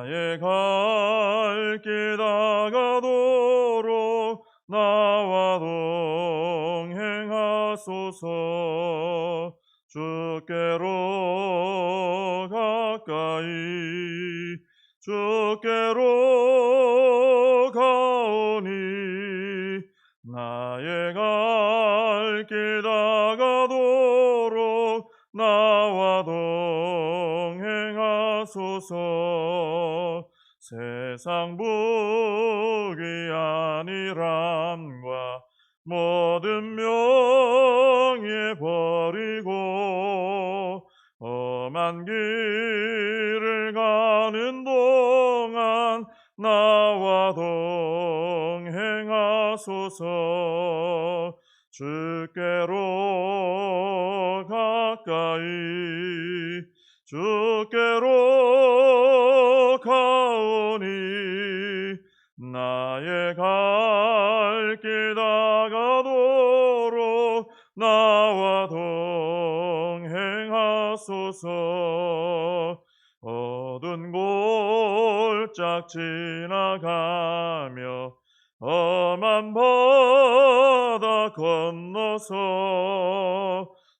나의 갈 길 다가도록 나와 동행하소서. 주께로 가까이 주께로 가오니 나의 갈 길 다가도록 나와 동행하소서. 세상 부귀 아니람과 모든 명예 버리고 험한 길을 가는 동안 나와 동행하소서. 주께로 가까이 주께로 가오니 나의 갈 길 다가도록 나와 동행하소서. 어두운 골짝 지나가며 험한 바다 건너서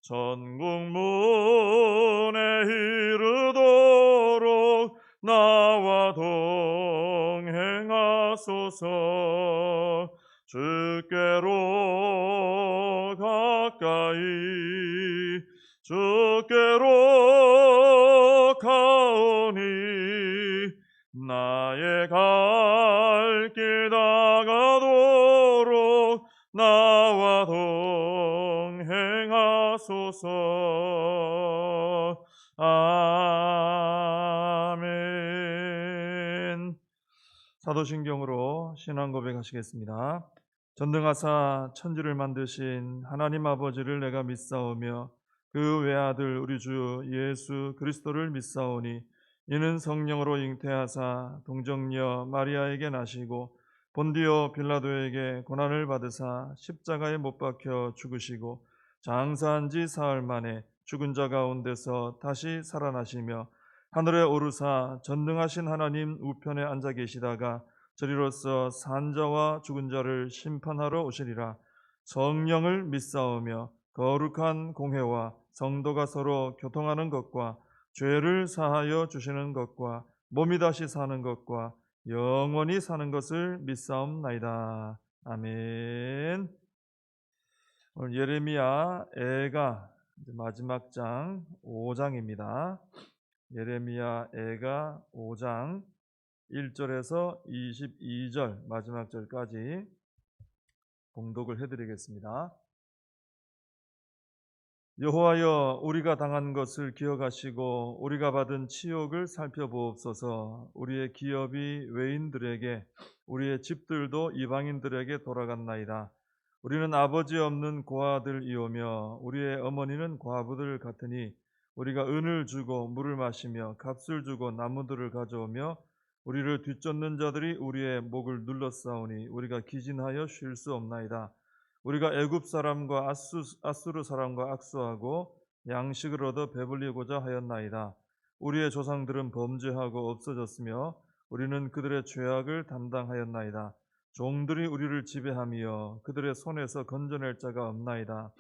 천국 문에 이르도록 나와 동행하소서. 주께로 가까이 주께로 가오니 나의 갈 길 다가도록 나와 동행하소서. 아멘. 사도신경으로 신앙 고백하시겠습니다. 전능하사 천지를 만드신 하나님 아버지를 내가 믿사오며 그 외아들 우리 주 예수 그리스도를 믿사오니 이는 성령으로 잉태하사 동정녀 마리아에게 나시고 본디오 빌라도에게 고난을 받으사 십자가에 못 박혀 죽으시고 장사한 지 사흘 만에 죽은 자 가운데서 다시 살아나시며 하늘에 오르사 전능하신 하나님 우편에 앉아 계시다가 저리로서 산 자와 죽은 자를 심판하러 오시리라. 성령을 믿사오며 거룩한 공회와 성도가 서로 교통하는 것과 죄를 사하여 주시는 것과 몸이 다시 사는 것과 영원히 사는 것을 믿사옵나이다. 아멘. 오늘 예레미야 애가 마지막 장 5장입니다. 예레미야 애가 5장 1절에서 22절 마지막 절까지 봉독을 해드리겠습니다. 여호와여, 우리가 당한 것을 기억하시고 우리가 받은 치욕을 살펴보옵소서. 우리의 기업이 외인들에게 우리의 집들도 이방인들에게 돌아갔나이다. 우리는 아버지 없는 고아들이오며 우리의 어머니는 과부들 같으니 우리가 은을 주고 물을 마시며 값을 주고 나무들을 가져오며 우리를 뒤쫓는 자들이 우리의 목을 눌러싸우니 우리가 기진하여 쉴 수 없나이다. 우리가 애굽 사람과 아수르 사람과 악수하고 양식을 얻어 배불리고자 하였나이다. 우리의 조상들은 범죄하고 없어졌으며 우리는 그들의 죄악을 담당하였나이다. 종들이 우리를 지배하며 그들의 손에서 건져낼 자가 없나이다.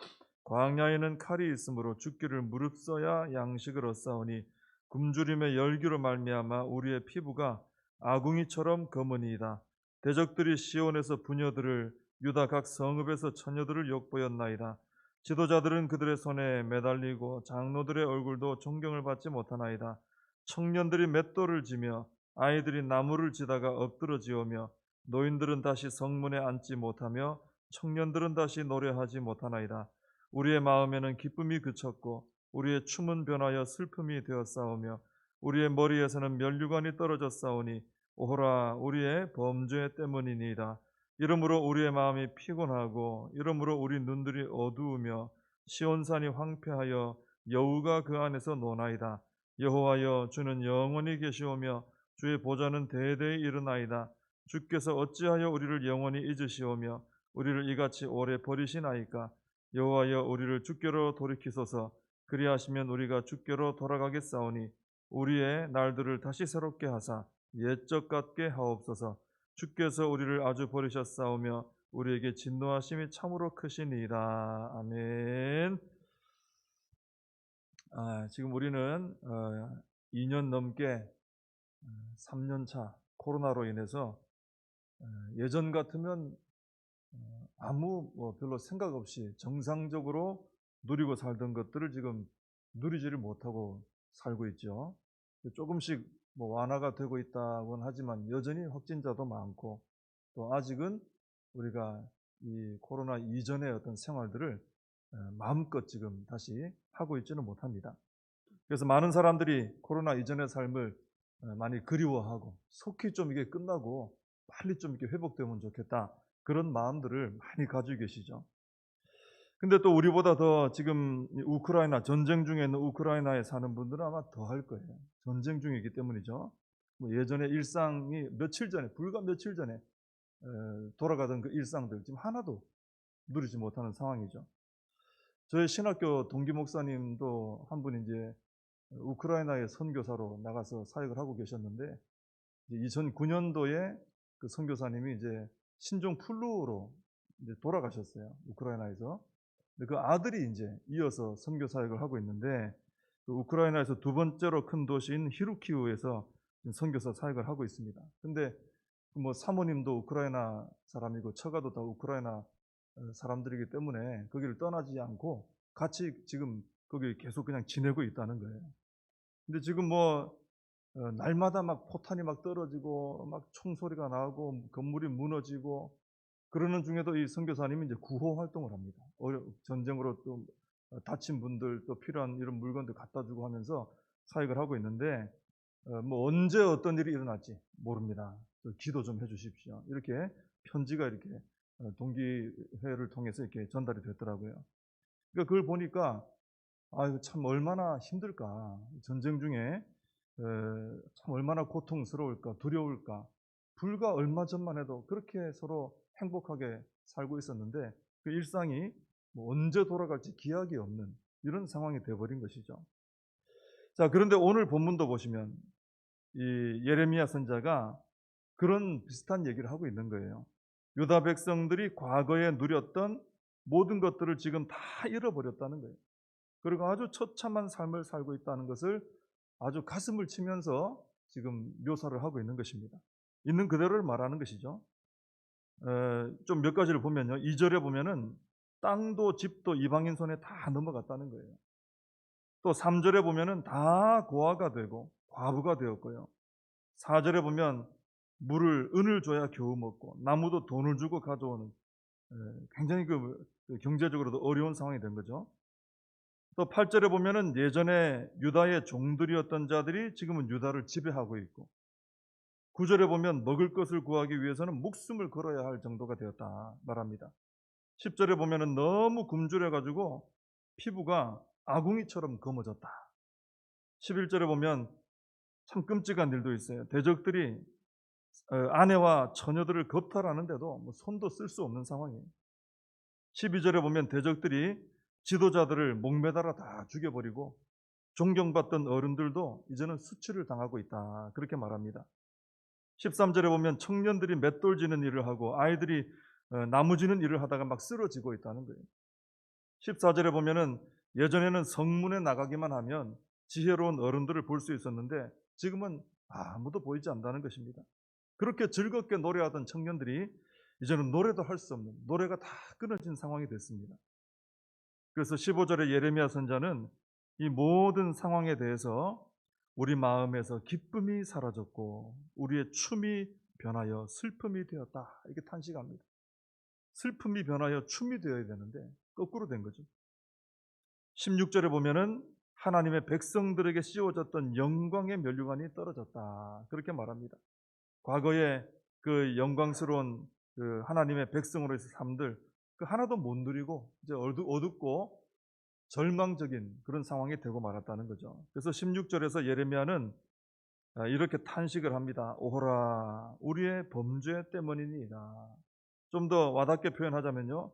광야에는 칼이 있으므로 죽기를 무릅써야 양식을 얻사오니 굶주림의 열기로 말미암아 우리의 피부가 아궁이처럼 검으니이다. 대적들이 시온에서 부녀들을 유다 각 성읍에서 처녀들을 욕보였나이다. 지도자들은 그들의 손에 매달리고 장로들의 얼굴도 존경을 받지 못하나이다. 청년들이 맷돌을 지며 아이들이 나무를 지다가 엎드러지오며 노인들은 다시 성문에 앉지 못하며 청년들은 다시 노래하지 못하나이다. 우리의 마음에는 기쁨이 그쳤고 우리의 춤은 변하여 슬픔이 되었사오며 우리의 머리에서는 면류관이 떨어졌사오니 오호라 우리의 범죄 때문이니이다. 이러므로 우리의 마음이 피곤하고 이러므로 우리 눈들이 어두우며 시온산이 황폐하여 여우가 그 안에서 노나이다. 여호와여, 주는 영원히 계시오며 주의 보좌는 대대에 이르나이다. 주께서 어찌하여 우리를 영원히 잊으시오며 우리를 이같이 오래 버리시나이까. 여호와여, 우리를 주께로 돌이키소서. 그리하시면 우리가 주께로 돌아가겠사오니 우리의 날들을 다시 새롭게 하사 옛적 같게 하옵소서. 주께서 우리를 아주 버리셨사오며 우리에게 진노하심이 참으로 크시니이다. 아멘. 지금 우리는 2년 넘게 3년 차 코로나로 인해서 예전 같으면 아무 별로 생각 없이 정상적으로 누리고 살던 것들을 지금 누리지를 못하고 살고 있죠. 조금씩 완화가 되고 있다고는 하지만 여전히 확진자도 많고 또 아직은 우리가 이 코로나 이전의 어떤 생활들을 마음껏 지금 다시 하고 있지는 못합니다. 그래서 많은 사람들이 코로나 이전의 삶을 많이 그리워하고 속히 좀 이게 끝나고 빨리 좀 이렇게 회복되면 좋겠다. 그런 마음들을 많이 가지고 계시죠. 근데 또 우리보다 더 지금 우크라이나 전쟁 중에 있는 우크라이나에 사는 분들은 아마 더 할 거예요. 전쟁 중이기 때문이죠. 예전에 일상이 불과 며칠 전에 돌아가던 그 일상들 지금 하나도 누리지 못하는 상황이죠. 저희 신학교 동기 목사님도 한 분이 이제 우크라이나의 선교사로 나가서 사역을 하고 계셨는데 2009년도에 그 선교사님이 이제 신종 플루로 이제 돌아가셨어요. 우크라이나에서. 근데 그 아들이 이제 이어서 선교 사역을 하고 있는데 그 우크라이나에서 두 번째로 큰 도시인 히루키우에서 선교사 사역을 하고 있습니다. 근데 사모님도 우크라이나 사람이고 처가도 다 우크라이나 사람들이기 때문에 거기를 떠나지 않고 같이 지금 거기 계속 그냥 지내고 있다는 거예요. 근데 지금 날마다 막 포탄이 막 떨어지고 막 총소리가 나고 건물이 무너지고 그러는 중에도 이 선교사님이 이제 구호 활동을 합니다. 전쟁으로 또 다친 분들 또 필요한 이런 물건들 갖다 주고 하면서 사역을 하고 있는데 언제 어떤 일이 일어날지 모릅니다. 기도 좀 해주십시오. 이렇게 편지가 이렇게 동기회를 통해서 이렇게 전달이 됐더라고요. 그러니까 그걸 보니까 이거 참 얼마나 힘들까. 전쟁 중에 참 얼마나 고통스러울까, 두려울까. 불과 얼마 전만 해도 그렇게 서로 행복하게 살고 있었는데 그 일상이 언제 돌아갈지 기약이 없는 이런 상황이 되어버린 것이죠. 자, 그런데 오늘 본문도 보시면 이 예레미야 선자가 그런 비슷한 얘기를 하고 있는 거예요. 유다 백성들이 과거에 누렸던 모든 것들을 지금 다 잃어버렸다는 거예요. 그리고 아주 처참한 삶을 살고 있다는 것을 아주 가슴을 치면서 지금 묘사를 하고 있는 것입니다. 있는 그대로를 말하는 것이죠. 좀 몇 가지를 보면요. 2절에 보면은 땅도 집도 이방인 손에 다 넘어갔다는 거예요. 또 3절에 보면은 다 고아가 되고 과부가 되었고요. 4절에 보면 은을 줘야 겨우 먹고 나무도 돈을 주고 가져오는 굉장히 그 경제적으로도 어려운 상황이 된 거죠. 또 8절에 보면은 예전에 유다의 종들이었던 자들이 지금은 유다를 지배하고 있고 9절에 보면 먹을 것을 구하기 위해서는 목숨을 걸어야 할 정도가 되었다 말합니다. 10절에 보면은 너무 굶주려 가지고 피부가 아궁이처럼 검어졌다. 11절에 보면 참 끔찍한 일도 있어요. 대적들이 아내와 처녀들을 겁탈하는데도 손도 쓸 수 없는 상황이에요. 12절에 보면 대적들이 지도자들을 목매달아 다 죽여버리고 존경받던 어른들도 이제는 수치를 당하고 있다. 그렇게 말합니다. 13절에 보면 청년들이 맷돌 지는 일을 하고 아이들이 나무 지는 일을 하다가 막 쓰러지고 있다는 거예요. 14절에 보면은 예전에는 성문에 나가기만 하면 지혜로운 어른들을 볼 수 있었는데 지금은 아무도 보이지 않는다는 것입니다. 그렇게 즐겁게 노래하던 청년들이 이제는 노래도 할 수 없는 노래가 다 끊어진 상황이 됐습니다. 그래서 15절에 예레미야 선자는 이 모든 상황에 대해서 우리 마음에서 기쁨이 사라졌고 우리의 춤이 변하여 슬픔이 되었다. 이렇게 탄식합니다. 슬픔이 변하여 춤이 되어야 되는데 거꾸로 된 거죠. 16절에 보면은 하나님의 백성들에게 씌워졌던 영광의 면류관이 떨어졌다. 그렇게 말합니다. 과거에 그 영광스러운 그 하나님의 백성으로서 삶들 그 하나도 못 누리고 이제 어둡고 절망적인 그런 상황이 되고 말았다는 거죠. 그래서 16절에서 예레미야는 이렇게 탄식을 합니다. 오호라 우리의 범죄 때문이니이다. 좀 더 와닿게 표현하자면요.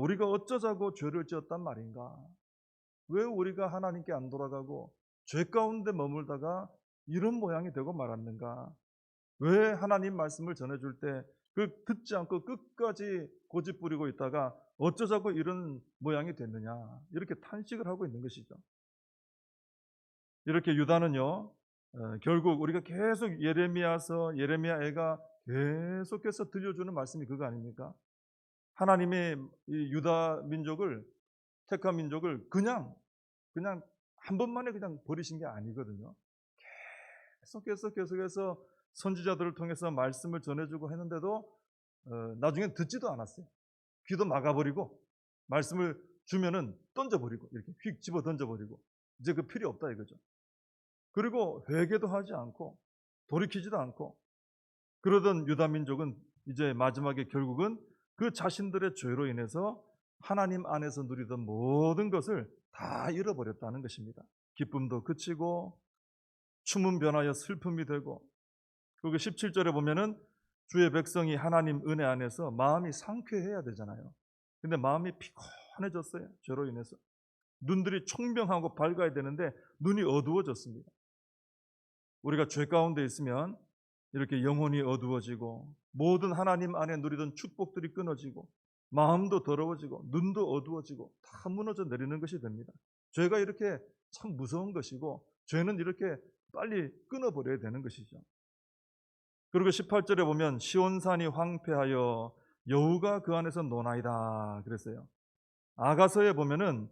우리가 어쩌자고 죄를 지었단 말인가. 왜 우리가 하나님께 안 돌아가고 죄 가운데 머물다가 이런 모양이 되고 말았는가? 왜 하나님 말씀을 전해줄 때 그 듣지 않고 끝까지 고집 부리고 있다가 어쩌자고 이런 모양이 됐느냐? 이렇게 탄식을 하고 있는 것이죠. 이렇게 유다는요, 결국 우리가 계속 예레미야가 계속해서 들려주는 말씀이 그거 아닙니까? 하나님의 이 유다 민족을, 택한 민족을 그냥 한 번만에 그냥 버리신 게 아니거든요. 계속해서 선지자들을 통해서 말씀을 전해주고 했는데도 나중엔 듣지도 않았어요. 귀도 막아버리고 말씀을 주면은 던져버리고 이렇게 휙 집어 던져버리고 이제 그 필요 없다 이거죠. 그리고 회개도 하지 않고 돌이키지도 않고 그러던 유다 민족은 이제 마지막에 결국은 그 자신들의 죄로 인해서 하나님 안에서 누리던 모든 것을 다 잃어버렸다는 것입니다. 기쁨도 그치고 춤은 변하여 슬픔이 되고, 그리고 17절에 보면은 주의 백성이 하나님 은혜 안에서 마음이 상쾌해야 되잖아요. 근데 마음이 피곤해졌어요. 죄로 인해서. 눈들이 총명하고 밝아야 되는데 눈이 어두워졌습니다. 우리가 죄 가운데 있으면 이렇게 영혼이 어두워지고 모든 하나님 안에 누리던 축복들이 끊어지고 마음도 더러워지고 눈도 어두워지고 다 무너져 내리는 것이 됩니다. 죄가 이렇게 참 무서운 것이고 죄는 이렇게 빨리 끊어버려야 되는 것이죠. 그리고 18절에 보면 시온산이 황폐하여 여우가 그 안에서 노나이다 그랬어요. 아가서에 보면은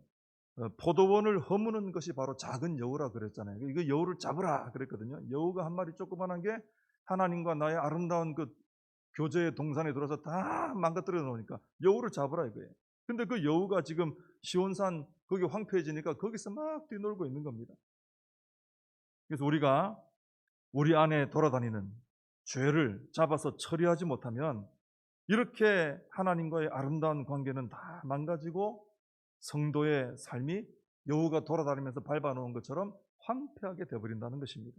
포도원을 허무는 것이 바로 작은 여우라 그랬잖아요. 이거 여우를 잡으라 그랬거든요. 여우가 한 마리 조그만한 게 하나님과 나의 아름다운 그 교제의 동산에 들어서 다 망가뜨려 놓으니까 여우를 잡으라 이거예요. 근데 그 여우가 지금 시온산 거기 황폐해지니까 거기서 막 뛰놀고 있는 겁니다. 그래서 우리가 우리 안에 돌아다니는 죄를 잡아서 처리하지 못하면 이렇게 하나님과의 아름다운 관계는 다 망가지고 성도의 삶이 여우가 돌아다니면서 밟아놓은 것처럼 황폐하게 되어버린다는 것입니다.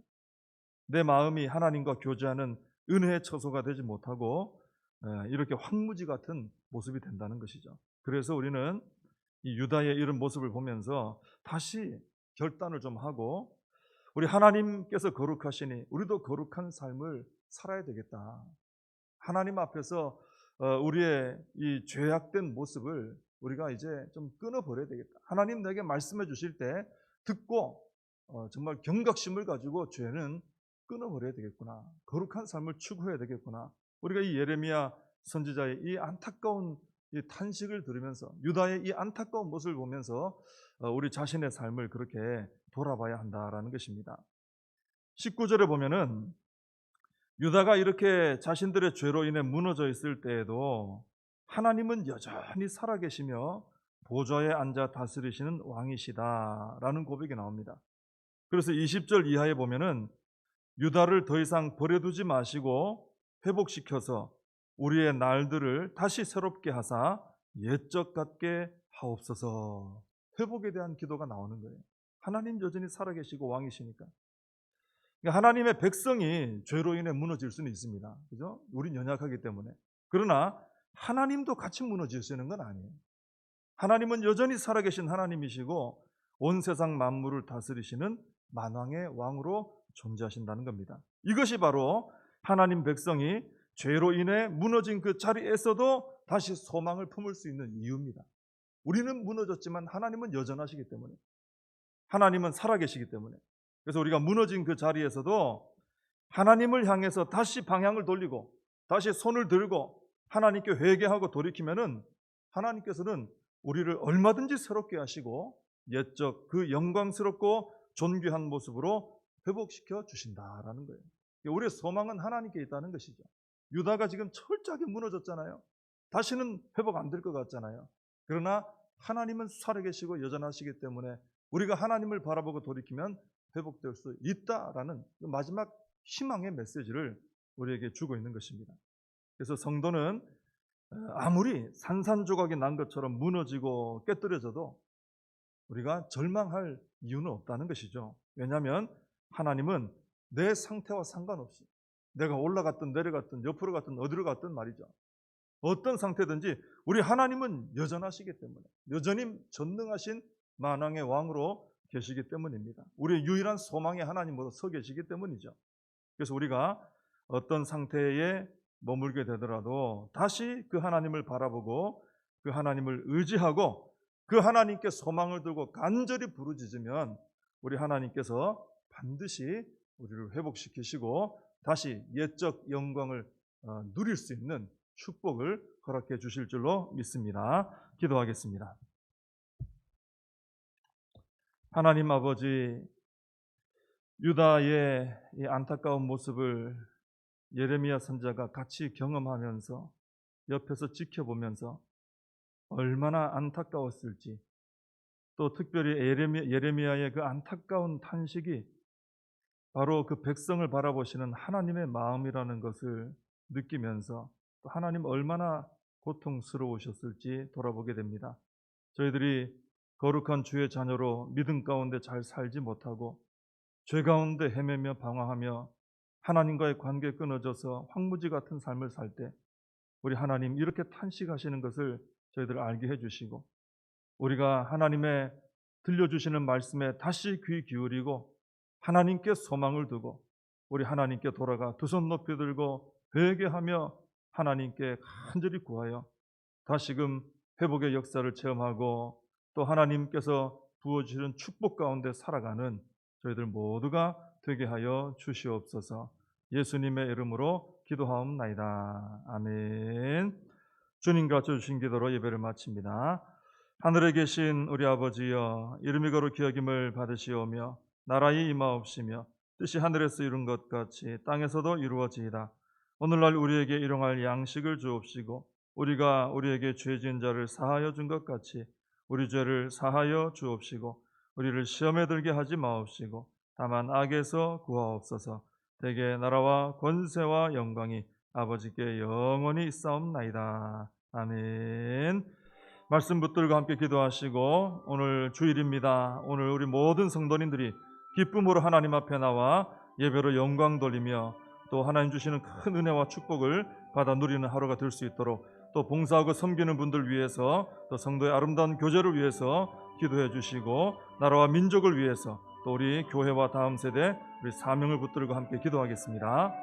내 마음이 하나님과 교제하는 은혜의 처소가 되지 못하고 이렇게 황무지 같은 모습이 된다는 것이죠. 그래서 우리는 이 유다의 이런 모습을 보면서 다시 결단을 좀 하고 우리 하나님께서 거룩하시니 우리도 거룩한 삶을 살아야 되겠다. 하나님 앞에서 우리의 이 죄악된 모습을 우리가 이제 좀 끊어버려야 되겠다. 하나님 내게 말씀해 주실 때 듣고 정말 경각심을 가지고 죄는 끊어버려야 되겠구나. 거룩한 삶을 추구해야 되겠구나. 우리가 이 예레미야 선지자의 이 안타까운 이 탄식을 들으면서 유다의 이 안타까운 모습을 보면서 우리 자신의 삶을 그렇게 돌아봐야 한다라는 것입니다. 19절에 보면은 유다가 이렇게 자신들의 죄로 인해 무너져 있을 때에도 하나님은 여전히 살아계시며 보좌에 앉아 다스리시는 왕이시다라는 고백이 나옵니다. 그래서 20절 이하에 보면은 유다를 더 이상 버려두지 마시고 회복시켜서 우리의 날들을 다시 새롭게 하사 옛적 같게 하옵소서. 회복에 대한 기도가 나오는 거예요. 하나님 여전히 살아계시고 왕이시니까. 하나님의 백성이 죄로 인해 무너질 수는 있습니다. 그죠? 우린 연약하기 때문에. 그러나 하나님도 같이 무너지시는 건 아니에요. 하나님은 여전히 살아계신 하나님이시고 온 세상 만물을 다스리시는 만왕의 왕으로 존재하신다는 겁니다. 이것이 바로 하나님 백성이 죄로 인해 무너진 그 자리에서도 다시 소망을 품을 수 있는 이유입니다. 우리는 무너졌지만 하나님은 여전하시기 때문에, 하나님은 살아계시기 때문에. 그래서 우리가 무너진 그 자리에서도 하나님을 향해서 다시 방향을 돌리고 다시 손을 들고 하나님께 회개하고 돌이키면은 하나님께서는 우리를 얼마든지 새롭게 하시고 옛적 그 영광스럽고 존귀한 모습으로 회복시켜 주신다라는 거예요. 우리의 소망은 하나님께 있다는 것이죠. 유다가 지금 철저하게 무너졌잖아요. 다시는 회복 안 될 것 같잖아요. 그러나 하나님은 살아계시고 여전하시기 때문에 우리가 하나님을 바라보고 돌이키면 회복될 수 있다라는 마지막 희망의 메시지를 우리에게 주고 있는 것입니다. 그래서 성도는 아무리 산산조각이 난 것처럼 무너지고 깨뜨려져도 우리가 절망할 이유는 없다는 것이죠. 왜냐하면 하나님은 내 상태와 상관없이 내가 올라갔든 내려갔든 옆으로 갔든 어디로 갔든 말이죠. 어떤 상태든지 우리 하나님은 여전하시기 때문에 여전히 전능하신 만왕의 왕으로 계시기 때문입니다. 우리의 유일한 소망이 하나님으로 서 계시기 때문이죠. 그래서 우리가 어떤 상태에 머물게 되더라도 다시 그 하나님을 바라보고 그 하나님을 의지하고 그 하나님께 소망을 두고 간절히 부르짖으면 우리 하나님께서 반드시 우리를 회복시키시고 다시 옛적 영광을 누릴 수 있는 축복을 허락해 주실 줄로 믿습니다. 기도하겠습니다. 하나님 아버지, 유다의 이 안타까운 모습을 예레미야 선지자가 같이 경험하면서 옆에서 지켜보면서 얼마나 안타까웠을지, 또 특별히 예레미야의 그 안타까운 탄식이 바로 그 백성을 바라보시는 하나님의 마음이라는 것을 느끼면서 또 하나님 얼마나 고통스러우셨을지 돌아보게 됩니다. 저희들이 거룩한 주의 자녀로 믿음 가운데 잘 살지 못하고 죄 가운데 헤매며 방황하며 하나님과의 관계 끊어져서 황무지 같은 삶을 살 때 우리 하나님 이렇게 탄식하시는 것을 저희들 알게 해주시고 우리가 하나님의 들려주시는 말씀에 다시 귀 기울이고 하나님께 소망을 두고 우리 하나님께 돌아가 두 손 높이 들고 회개하며 하나님께 간절히 구하여 다시금 회복의 역사를 체험하고 또 하나님께서 부어주시는 축복 가운데 살아가는 저희들 모두가 되게 하여 주시옵소서. 예수님의 이름으로 기도하옵나이다. 아멘. 주님과 주신 기도로 예배를 마칩니다. 하늘에 계신 우리 아버지여, 이름이 거룩히 여김을 받으시오며 나라의 임하옵시며 뜻이 하늘에서 이룬 것 같이 땅에서도 이루어지이다. 오늘날 우리에게 일용할 양식을 주옵시고 우리가 우리에게 죄 지은 자를 사하여 준 것 같이 우리 죄를 사하여 주옵시고 우리를 시험에 들게 하지 마옵시고 다만 악에서 구하옵소서. 대개 나라와 권세와 영광이 아버지께 영원히 있사옵나이다. 아멘. 말씀 붙들고 함께 기도하시고 오늘 주일입니다. 오늘 우리 모든 성도님들이 기쁨으로 하나님 앞에 나와 예배로 영광 돌리며 또 하나님 주시는 큰 은혜와 축복을 받아 누리는 하루가 될 수 있도록 또 봉사하고 섬기는 분들 위해서 또 성도의 아름다운 교제를 위해서 기도해 주시고 나라와 민족을 위해서 또 우리 교회와 다음 세대 우리 사명을 붙들고 함께 기도하겠습니다.